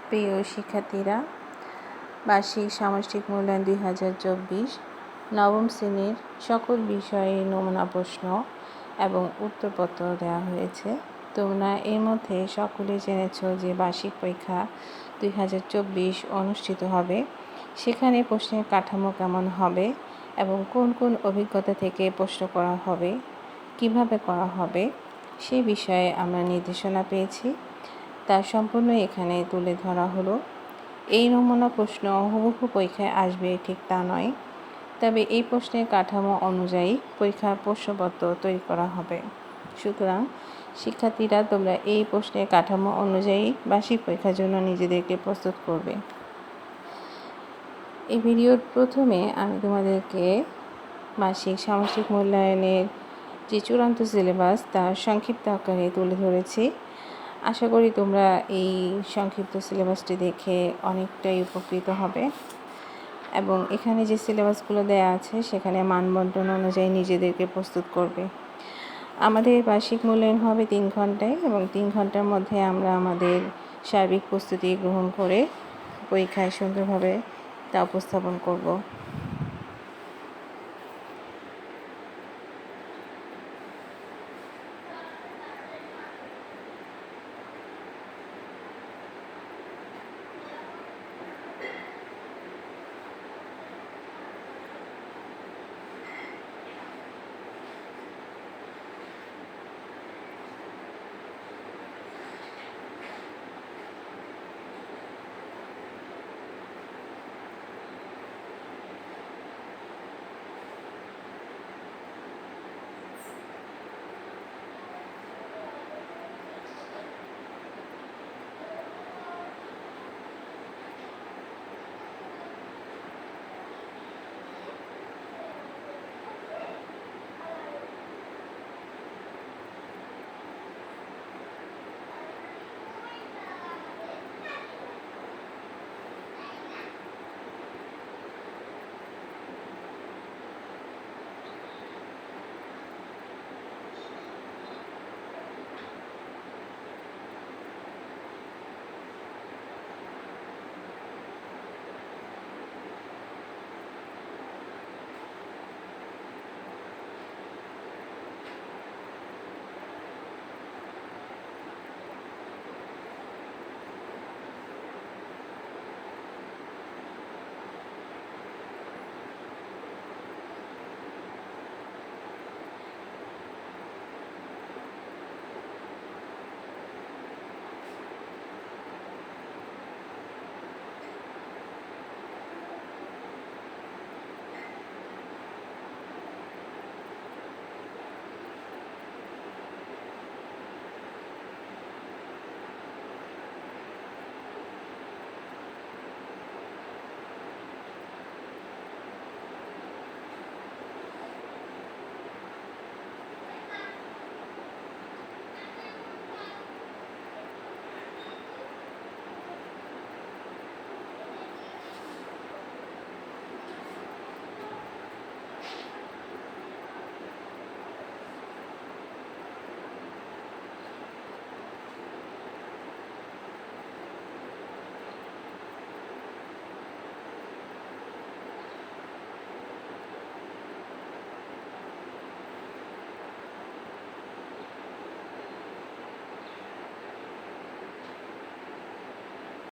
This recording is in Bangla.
প্রিয় শিক্ষার্থীরা, বার্ষিক সামষ্টিক মূল্যায়ন 2024 নবম শ্রেণীর সকল বিষয়ে নমুনা প্রশ্ন এবং উত্তরপত্র দেওয়া হয়েছে। তোমরা এর মধ্যে সকলে জেনেছ যে বার্ষিক পরীক্ষা 2024 অনুষ্ঠিত হবে। সেখানে প্রশ্নের কাঠামো কেমন হবে এবং কোন কোন অভিজ্ঞতা থেকে প্রশ্ন করা হবে, কিভাবে করা হবে সেই বিষয়ে আমরা নির্দেশনা পেয়েছি। তার সম্পূর্ণ এখানে তুলে ধরা হলো। এই নমুনা প্রশ্ন হুবহু পরীক্ষায় আসবে ঠিক তা নয়, তবে এই প্রশ্নের কাঠামো অনুযায়ী পরীক্ষার প্রশ্নপত্র তৈরি করা হবে। সুতরাং শিক্ষার্থীরা, তোমরা এই প্রশ্নের কাঠামো অনুযায়ী বার্ষিক পরীক্ষার জন্য নিজেদেরকে প্রস্তুত করবে। এই ভিডিওর প্রথমে আমি তোমাদেরকে বার্ষিক সামষ্টিক মূল্যায়নের যে চূড়ান্ত সিলেবাস তার সংক্ষিপ্ত আকারে তুলে ধরেছি। আশা করি তোমরা এই সংক্ষিপ্ত সিলেবাসটি দেখে অনেকটাই উপকৃত হবে এবং এখানে যে সিলেবাসগুলো দেওয়া আছে সেখানে মানবন্টন অনুযায়ী নিজেদেরকে প্রস্তুত করবে। আমাদের বার্ষিক মূল্যায়ন হবে 3 ঘন্টায় এবং 3 ঘন্টার মধ্যে আমরা আমাদের সার্বিক প্রস্তুতি গ্রহণ করে পরীক্ষায় সুন্দরভাবে তা উপস্থাপন করব।